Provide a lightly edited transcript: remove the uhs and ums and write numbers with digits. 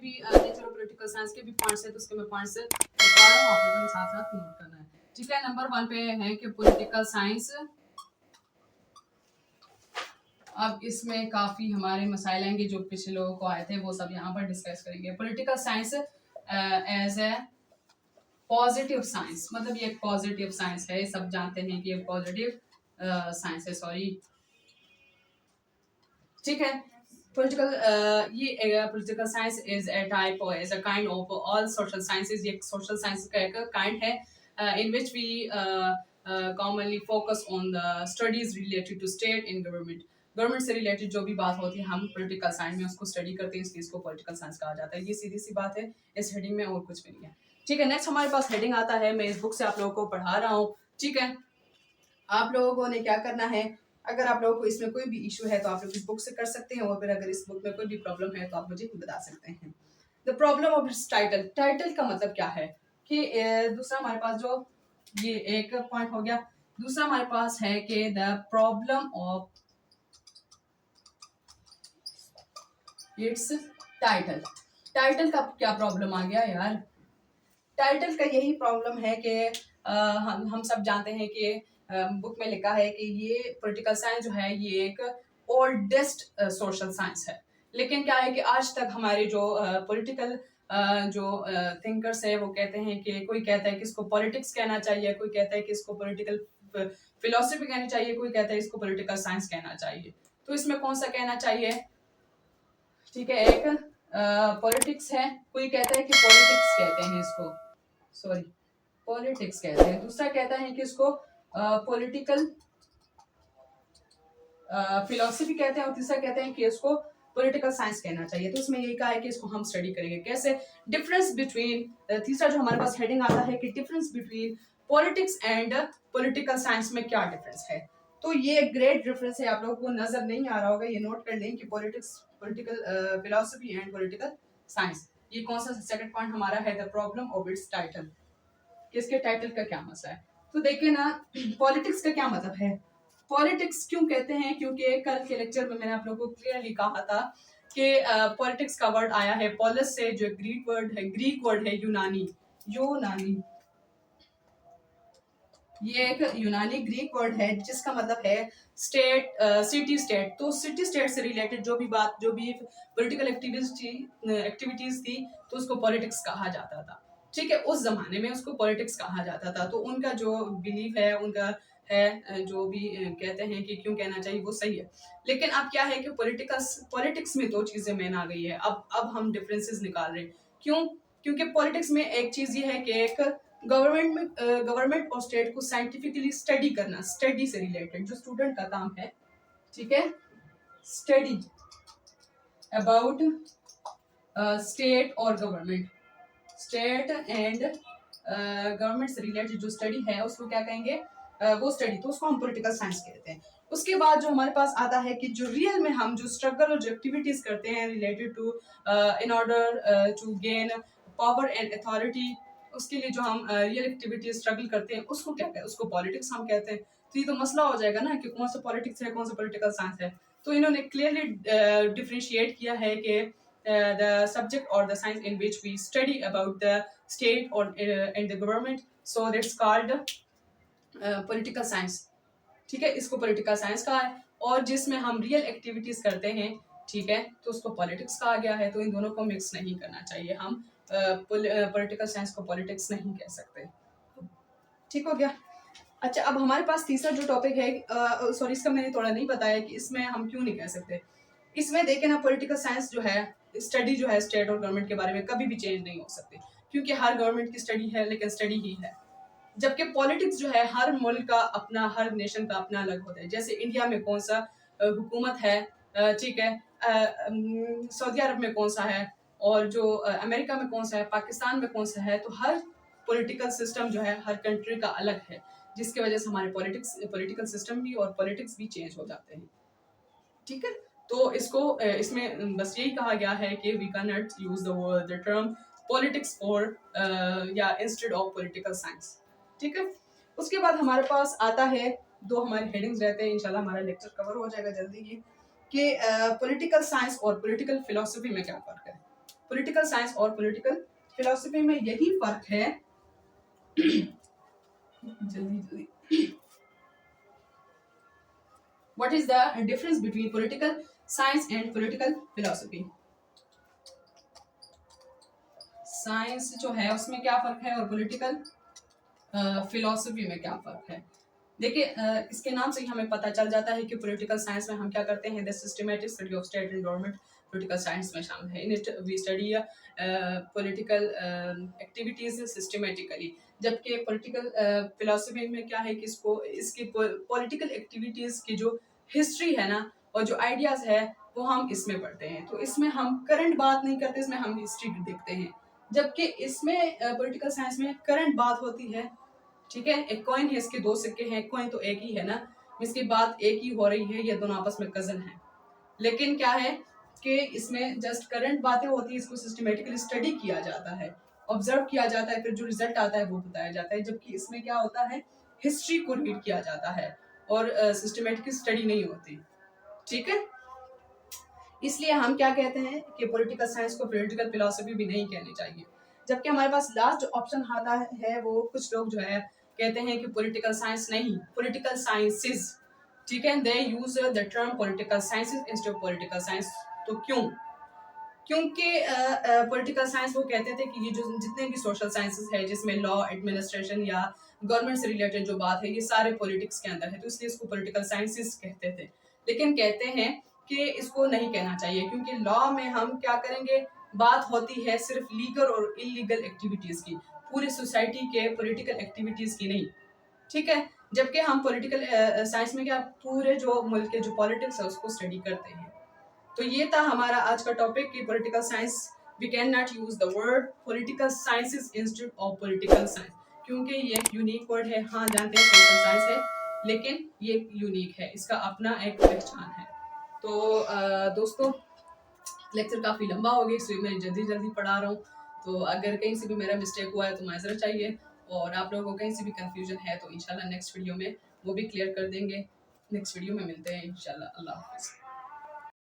भी nature of political science के भी पॉइंट्स है, तो उसके मैं पॉइंट्स बता रहा हूँ, आप लोगों ने साथ साथ नोट करना है। ठीक है, नंबर 1 पे है कि पॉलिटिकल साइंस। अब इसमें काफी हमारे मसाइल आएंगे जो पिछले लोगों को आए थे, वो सब यहाँ पर डिस्कस करेंगे। Political science as a positive science, मतलब ये एक पॉजिटिव साइंस है, सब जानते हैं कि ये पॉजिटिव साइंस है, सॉरी। ठीक है, political science is a type और is a kind of all social sciences. ये सोशल साइंस का एक काइंड है in which we commonly focus on the studies related to state in government. Government से related जो भी बात होती है हम पॉलिटिकल साइंस में उसको स्टडी करते हैं, इसलिए इसको पॉलिटिकल साइंस कहा जाता है। ये सीधी सी बात है इस हेडिंग में, और कुछ भी नहीं है। ठीक है, नेक्स्ट हमारे पास हेडिंग आता है, मैं इस बुक से आप लोगों को पढ़ा रहा हूँ। ठीक है, आप लोगों ने क्या करना है, अगर आप लोगों को इसमें कोई भी इशू है तो आप लोग इस बुक से कर सकते हैं, और फिर अगर इस बुक में कोई भी प्रॉब्लम है तो आप मुझे बता सकते हैं। The problem of its title. Title का मतलब क्या है कि दूसरा हमारे पास जो ये एक पॉइंट हो गया, दूसरा हमारे पास है कि the problem of its title. Title का क्या प्रॉब्लम आ गया यार? टाइटल का यही प्रॉब्लम है कि हम सब जानते हैं कि बुक में लिखा है कि ये पॉलिटिकल साइंस जो है ये एक ओल्डेस्ट सोशल साइंस है, लेकिन क्या है कि आज तक हमारे जो पॉलिटिकल जो थिंकर्स है वो कहते हैं कि कोई कहता है कि इसको पॉलिटिक्स कहना चाहिए, कोई कहता है कि इसको पॉलिटिकल फिलोसफी कहनी चाहिए, कोई कहता है इसको पॉलिटिकल साइंस कहना चाहिए। तो इसमें कौन सा कहना चाहिए? ठीक है, एक पॉलिटिक्स है, कोई कहता है कि पॉलिटिक्स कहते हैं इसको, सॉरी पॉलिटिक्स कहते हैं, दूसरा कहता है कि इसको पॉलिटिकल फिलोसफी कहते हैं, और तीसरा कहते हैं कि इसको पॉलिटिकल साइंस कहना चाहिए। तो इसमें यही कहा है कि इसको हम स्टडी करेंगे कैसे। डिफरेंस बिटवीन, तीसरा जो हमारे पास हेडिंग आता है कि difference between politics and political science में क्या डिफरेंस है। तो ये ग्रेट डिफरेंस है, आप लोगों को नजर नहीं आ रहा होगा, ये नोट कर लें कि politics, political philosophy and political science. ये कौन सा सेकंड पॉइंट हमारा है, the problem of its title, किसके टाइटल का क्या मसला है। तो देखिए ना, पॉलिटिक्स का क्या मतलब है। पॉलिटिक्स क्यों कहते हैं, क्योंकि कल के लेक्चर में मैंने आप लोगों को क्लियरली कहा था कि पॉलिटिक्स का वर्ड आया है पॉलिस से, जो ग्रीक वर्ड है यूनानी। यूनानी ये एक यूनानी ग्रीक वर्ड है जिसका मतलब है स्टेट, सिटी स्टेट। तो सिटी स्टेट से रिलेटेड जो भी बात, जो भी पॉलिटिकल एक्टिविटीज थी तो उसको पॉलिटिक्स कहा जाता था। ठीक है, उस जमाने में उसको पॉलिटिक्स कहा जाता था। तो उनका जो बिलीफ है, उनका है जो भी कहते हैं कि क्यों कहना चाहिए वो सही है। लेकिन अब क्या है कि पॉलिटिक्स में दो चीजें मेन आ गई है। अब हम डिफरेंसेस निकाल रहे हैं। क्यों? क्योंकि पॉलिटिक्स में एक चीज ये है कि एक गवर्नमेंट और स्टेट को साइंटिफिकली स्टडी करना, स्टडी से रिलेटेड जो स्टूडेंट का काम है। ठीक है, स्टडी अबाउट स्टेट और गवर्नमेंट, स्टेट एंड गवर्नमेंट से रिलेटेड जो स्टडी है उसको क्या कहेंगे, वो स्टडी, तो उसको हम पॉलिटिकल साइंस कहते हैं। उसके बाद जो हमारे पास आता है कि जो रियल में हम जो स्ट्रगल और जो एक्टिविटीज करते हैं related to in order to gain power and authority, उसके लिए जो हम रियल एक्टिविटीज स्ट्रगल करते हैं उसको क्या कहते हैं, उसको पॉलिटिक्स हम कहते हैं। तो ये तो मसला हो जाएगा ना कि कौन सा पॉलिटिक्स है, कौन सा पॉलिटिकल साइंस है। तो इन्होंने क्लियरली डिफरेंशिएट किया है कि the subject or the science in which we study about the state or and the government, so that's called political science। ठीक है, इसको political science कहा है। और जिसमें हम रियल एक्टिविटीज करते हैं, ठीक है, तो उसको पॉलिटिक्स कहा गया है। तो इन दोनों को मिक्स नहीं करना चाहिए, हम पॉलिटिकल साइंस को पॉलिटिक्स नहीं कह सकते। ठीक हो गया। अच्छा, अब हमारे पास तीसरा जो टॉपिक है, सॉरी इसका मैंने थोड़ा नहीं बताया कि इसमें हम क्यों नहीं कह सकते। इसमें देखें ना, पॉलिटिकल साइंस जो है, स्टडी जो है स्टेट और गवर्नमेंट के बारे में कभी भी चेंज नहीं हो सकती, क्योंकि हर गवर्नमेंट की स्टडी है लेकिन स्टडी ही है। जबकि पॉलिटिक्स जो है हर मुल्क का अपना, हर नेशन का अपना अलग होता है। जैसे इंडिया में कौन सा हुकूमत है, ठीक है, सऊदी अरब में कौन सा है, और जो अमेरिका में कौन सा है, पाकिस्तान में कौन सा है। तो हर पॉलिटिकल सिस्टम जो है हर कंट्री का अलग है, जिसकी वजह से हमारे पॉलिटिकल सिस्टम भी और पॉलिटिक्स भी चेंज हो जाते हैं। ठीक है, तो इसको इसमें बस यही कहा गया है कि we can not use the term politics for या इंस्टेड ऑफ पॉलिटिकल साइंस। ठीक है, उसके बाद हमारे पास आता है, दो हमारे हेडिंग्स रहते हैं, इंशाल्लाह हमारा लेक्चर कवर हो जाएगा जल्दी ही, कि पॉलिटिकल साइंस और पॉलिटिकल फिलोसफी में क्या फर्क है। पॉलिटिकल साइंस और पॉलिटिकल फिलोसफी में यही फर्क है। जल्दी जल्दी, what is the difference between political science and political philosophy. Science जो है उसमें क्या फर्क है और पॉलिटिकल फिलोसफी में क्या फर्क है। देखिए इसके नाम से ही हमें पता चल जाता है कि पॉलिटिकल साइंस में हम क्या करते हैं, the systematic study of state and government political science में शामिल है। In it we study political activities systematically, जबकि पॉलिटिकल फिलोसफी में क्या है कि इसको इसकी पॉलिटिकल एक्टिविटीज की जो हिस्ट्री है ना और जो आइडियाज है वो हम इसमें पढ़ते हैं। तो इसमें हम करंट बात नहीं करते, इसमें हम हिस्ट्री देखते हैं, जबकि इसमें पॉलिटिकल साइंस में करंट बात होती है। ठीक है, एक कॉइन है, इसके दो सिक्के हैं, कॉइन तो एक ही है ना, इसकी बात एक ही हो रही है, ये दोनों आपस में कजन है। लेकिन क्या है कि इसमें जस्ट करंट बातें होती है, इसको सिस्टमेटिकली स्टडी किया जाता है, ऑब्जर्व किया जाता है, फिर जो रिजल्ट आता है वो बताया जाता है। जबकि इसमें क्या होता है, हिस्ट्री को रीड किया जाता है और सिस्टमेटिक स्टडी नहीं होती। ठीक है, इसलिए हम क्या कहते हैं कि पॉलिटिकल साइंस को पॉलिटिकल फिलोसफी भी नहीं कहनी चाहिए। जबकि हमारे पास लास्ट ऑप्शन आता है वो कुछ लोग जो है कहते हैं कि पॉलिटिकल साइंस नहीं, पॉलिटिकल साइंसेस। ठीक है, they use the term political sciences instead of political science. तो क्यों? क्योंकि पॉलिटिकल साइंस वो कहते थे कि ये जो जितने भी सोशल साइंसेस है जिसमें लॉ, एडमिनिस्ट्रेशन या गवर्नमेंट से रिलेटेड जो बात है ये सारे पॉलिटिक्स के अंदर है, तो इसलिए इसको पॉलिटिकल साइंसेस कहते थे। लेकिन कहते हैं कि इसको नहीं कहना चाहिए, क्योंकि लॉ में हम क्या करेंगे, बात होती है सिर्फ लीगल और इलीगल एक्टिविटीज की, पूरी सोसाइटी के पॉलिटिकल एक्टिविटीज की नहीं। ठीक है, जबकि हम पॉलिटिकल साइंस में क्या पूरे जो मुल्क के जो पॉलिटिक्स है उसको स्टडी करते हैं। तो ये था हमारा आज का टॉपिक कि political science, we can not use the word political sciences instead of political science, क्योंकि ये एक यूनिक वर्ड है। हाँ जानते हैं पॉलिटिकल साइंस है, लेकिन ये यूनिक है, इसका अपना एक पहचान है। तो दोस्तों लेक्चर काफ़ी लंबा हो गया, इसलिए मैं जल्दी जल्दी पढ़ा रहा हूँ, तो अगर कहीं से भी मेरा मिस्टेक हुआ है तो माजरत चाहिए, और आप लोगों को कहीं से भी कंफ्यूजन है तो इंशाल्लाह नेक्स्ट वीडियो में वो भी क्लियर कर देंगे। नेक्स्ट वीडियो में मिलते हैं इंशाल्लाह। अल्लाह हाफ़िज़।